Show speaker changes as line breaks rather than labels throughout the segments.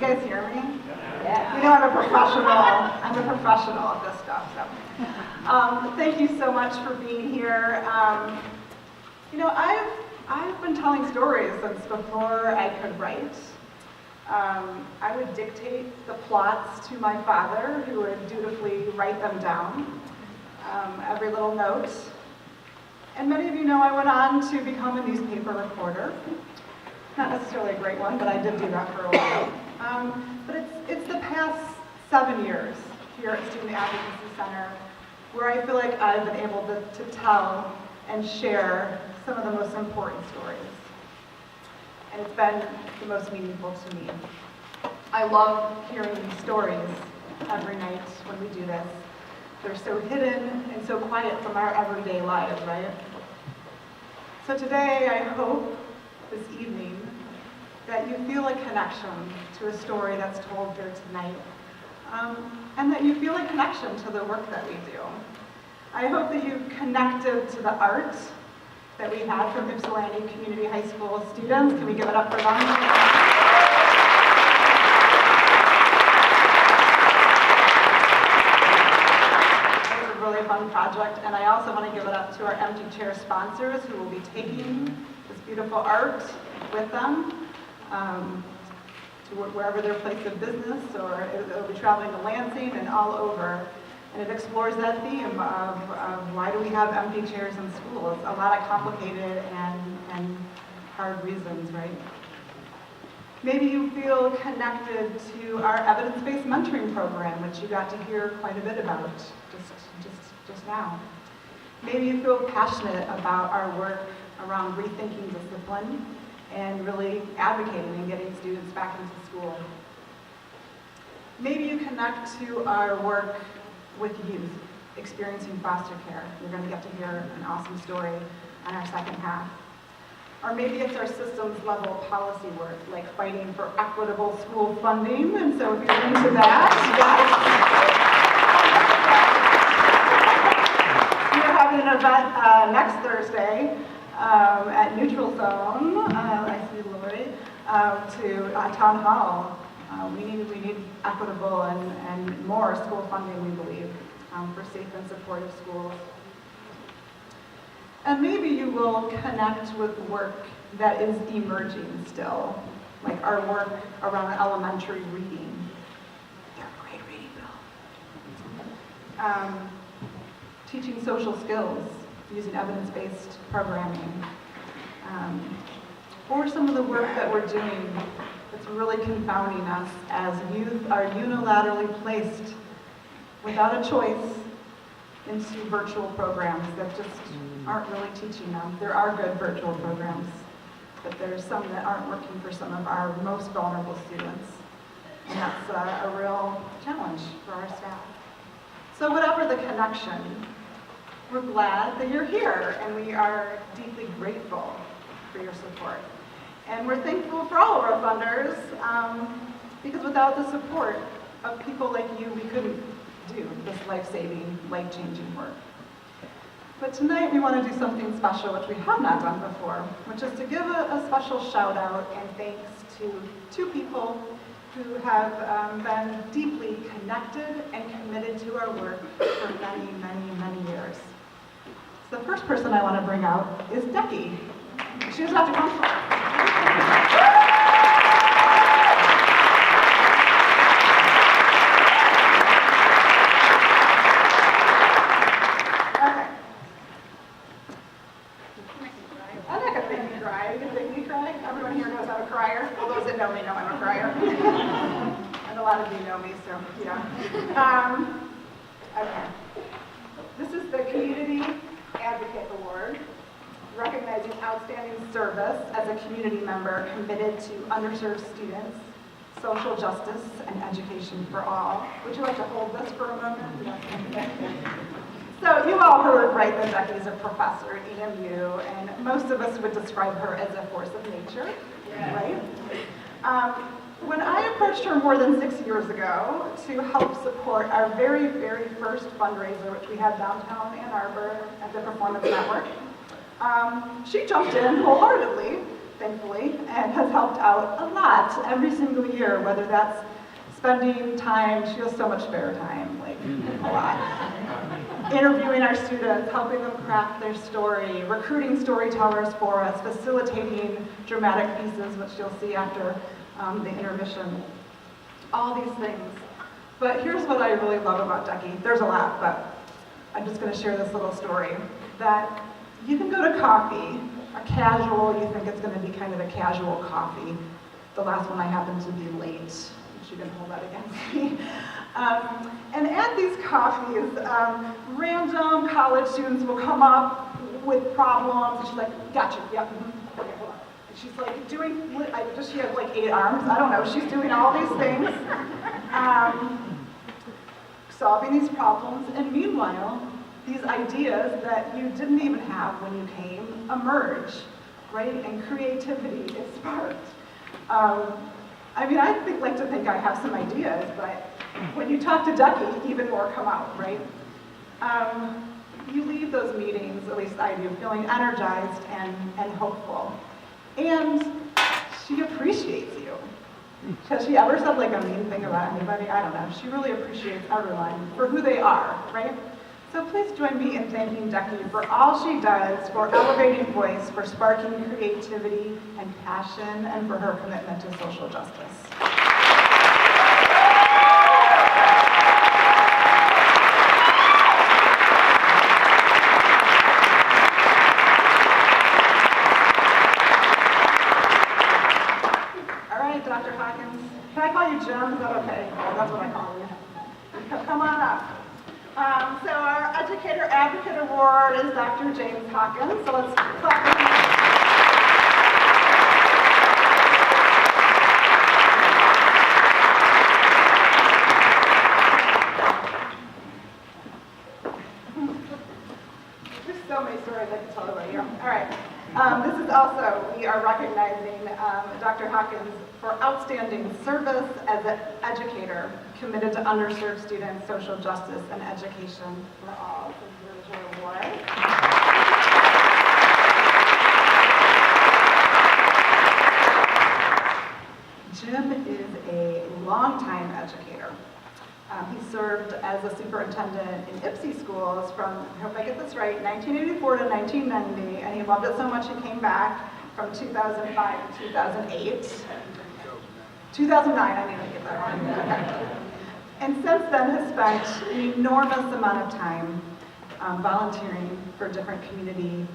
guys hear me? Yeah. You know I'm a professional. I'm a professional at this stuff. So, thank you so much for being here. You know, I've been telling stories since before I could write. I would dictate the plots to my father, who would dutifully write them down, every little note. And many of you know I went on to become a newspaper reporter. Not necessarily a great one, but I did do that for a while. But it's the past 7 years here at Student Advocacy Center where I feel like I've been able to tell and share some of the most important stories. And it's been the most meaningful to me. I love hearing these stories every night when we do this. They're so hidden and so quiet from our everyday lives, right? So today, I hope, this evening, that you feel a connection to a story that's told here tonight, and that you feel a connection to the work that we do. I hope that you've connected to the art that we had from Ypsilanti Community High School students. Can we give it up for them? It was a really fun project, and I also want to give it up to our empty chair sponsors who will be taking this beautiful art with them to wherever their place of business, or it'll be traveling to Lansing and all over. And it explores that theme of why do we have empty chairs in schools? A lot of complicated and hard reasons, right? Maybe you feel connected to our evidence-based mentoring program, which you got to hear quite a bit about just now. Maybe you feel passionate about our work around rethinking discipline and really advocating and getting students back into school. Maybe you connect to our work with youth experiencing foster care. You're going to get to hear an awesome story on our second half. Or maybe it's our systems level policy work, like fighting for equitable school funding. And so if you're into that, yes. We're having an event next Thursday at Neutral Zone, I see Lori, to Town Hall. We need equitable and more school funding, we believe, for safe and supportive schools. And maybe you will connect with work that is emerging still, like our work around elementary reading. They're a great reading bill. Teaching social skills using evidence-based programming. Or some of the work that we're doing that's really confounding us as youth are unilaterally placed without a choice into virtual programs that just aren't really teaching them. There are good virtual programs, but there's some that aren't working for some of our most vulnerable students. And that's a real challenge for our staff. So whatever the connection, we're glad that you're here, and we are deeply grateful for your support. And we're thankful for all of our funders, because without the support of people like you, we couldn't do this life-saving, life-changing work. But tonight we want to do something special, which we have not done before, which is to give a special shout out and thanks to two people who have been deeply connected and committed to our work for many, many, many years. So the first person I want to bring out is Decky. She doesn't have to come forward. Okay. This is the Community Advocate Award, recognizing outstanding service as a community member committed to underserved students, social justice, and education for all. Would you like to hold this for a moment? Yes. So you all heard, right, that Decky's a professor at EMU, and most of us would describe her as a force of nature, right? When I approached her more than 6 years ago to help support our very, very first fundraiser, which we had downtown Ann Arbor at the Performance Network, she jumped in wholeheartedly thankfully, and has helped out a lot every single year, whether that's spending time, she has so much spare time, like a lot, interviewing our students, helping them craft their story, recruiting storytellers for us, facilitating dramatic pieces, which you'll see after the intermission, all these things. But here's what I really love about Decky. There's a lot, but I'm just going to share this little story, that you can go to coffee, a casual, you think it's going to be kind of a casual coffee. The last one I happened to be late. She didn't hold that against me. And at these coffees, random college students will come up with problems, and she's like, gotcha, yep, okay, hold on. And she's like doing, does she have like 8 arms? I don't know, she's doing all these things, solving these problems, and meanwhile, these ideas that you didn't even have when you came emerge, right? And creativity is sparked. I mean, like to think I have some ideas, but when you talk to Decky, even more come out, right? You leave those meetings, at least I do, feeling energized and hopeful. And she appreciates you. Has she ever said like a mean thing about anybody? I don't know. She really appreciates everyone for who they are, right? So please join me in thanking Decky for all she does, for elevating voice, for sparking creativity and passion, and for her commitment to social justice. All right, Dr. Hawkins. Can I call you Jim? Is that okay? That's what I call you. Come on up. So our Educator Advocate Award is Dr. James Hawkins. So let's clap for him. There's so many stories I can tell about you. All right. This is also, we are recognizing Dr. Hawkins for outstanding service as an educator committed to underserved students, social justice, and education for all. This is your award. Jim is a longtime educator. He served as a superintendent in IPSI schools from, I hope I get this right, 1984 to 1990, and he loved it so much he came back from 2005 to 2008. 2009, I need to get that one. Okay. And since then has spent an enormous amount of time volunteering for different community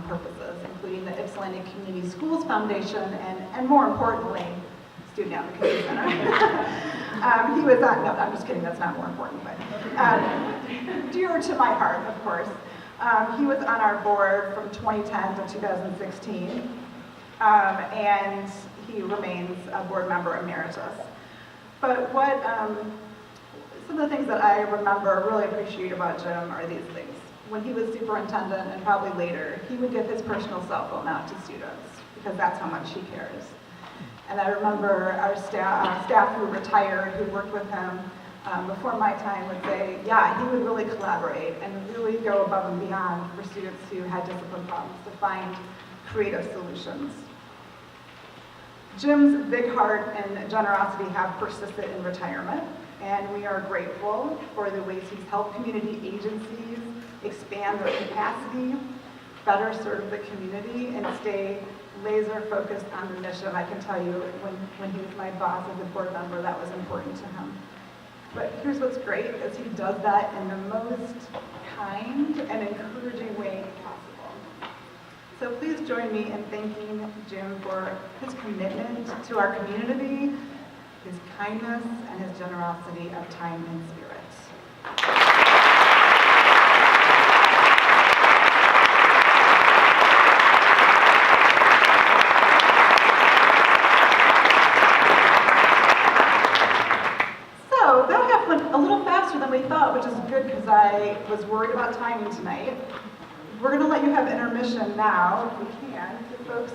purposes, including the Ypsilanti Community Schools Foundation and more importantly, Student Advocacy Center. He was on, no, I'm just kidding, that's not more important, but dear to my heart, of course. He was on our board from 2010 to 2016, and he remains a board member emeritus. But what, some of the things that I remember, really appreciate about Jim are these things. When he was superintendent, and probably later, he would give his personal cell phone out to students, because that's how much he cares. And I remember our staff who retired, who worked with him before my time would say, yeah, he would really collaborate and really go above and beyond for students who had discipline problems to find creative solutions. Jim's big heart and generosity have persisted in retirement, and we are grateful for the ways he's helped community agencies expand their capacity, better serve the community, and stay laser focused on the mission. I can tell you, when he was my boss as a board member, that was important to him. But here's what's great, is he does that in the most kind and encouraging way possible. So please join me in thanking Jim for his commitment to our community, his kindness, and his generosity of time and spirit. A little faster than we thought, which is good because I was worried about timing tonight. We're going to let you have intermission now, if we can. Do folks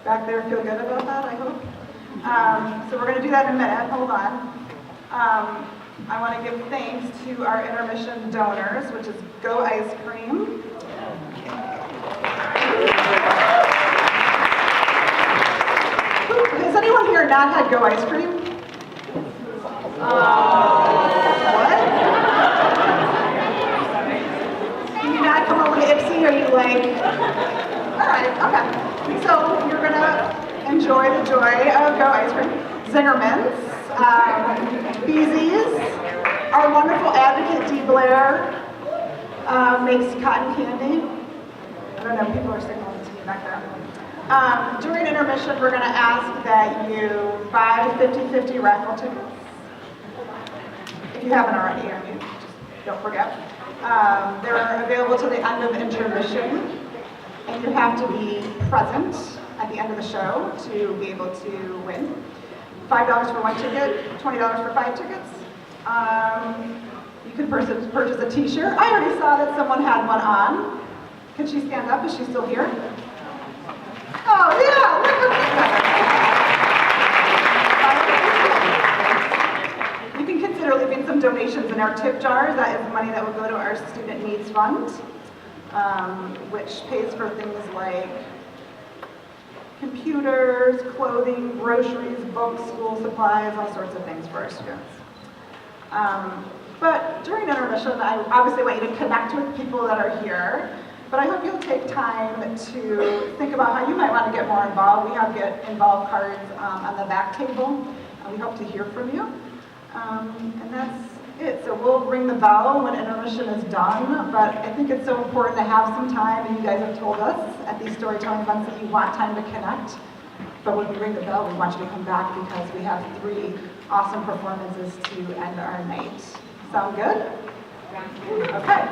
back there feel good about that, I hope? So we're going to do that in a minute. Hold on. I want to give thanks to our intermission donors, which is Go Ice Cream. Has anyone here not had Go ice cream? What? Can you not come up with Ipsy? Are you like, all right, okay. So you're gonna enjoy the joy of Go ice cream. Zingerman's, Beezy's, our wonderful advocate Dee Blair makes cotton candy. I don't know, people are signaling to me back there. During intermission, we're going to ask that you buy 50/50 raffle tickets. If you haven't already, I mean, just don't forget. They're available till the end of intermission, and you have to be present at the end of the show to be able to win. $5 for one ticket, $20 for 5 tickets. You can purchase a t-shirt. I already saw that someone had one on. Can she stand up? Is she still here? Oh, yeah, look at that. You can consider leaving some donations in our tip jars. That is money that will go to our Student Needs Fund, which pays for things like computers, clothing, groceries, books, school supplies, all sorts of things for our students. But during intermission, I obviously want you to connect with people that are here. But I hope you'll take time to think about how you might want to get more involved. We have Get Involved cards on the back table, and we hope to hear from you. And that's it. So we'll ring the bell when intermission is done, but I think it's so important to have some time, and you guys have told us at these storytelling events that you want time to connect. But when we ring the bell, we want you to come back because we have 3 awesome performances to end our night. Sound good? Okay.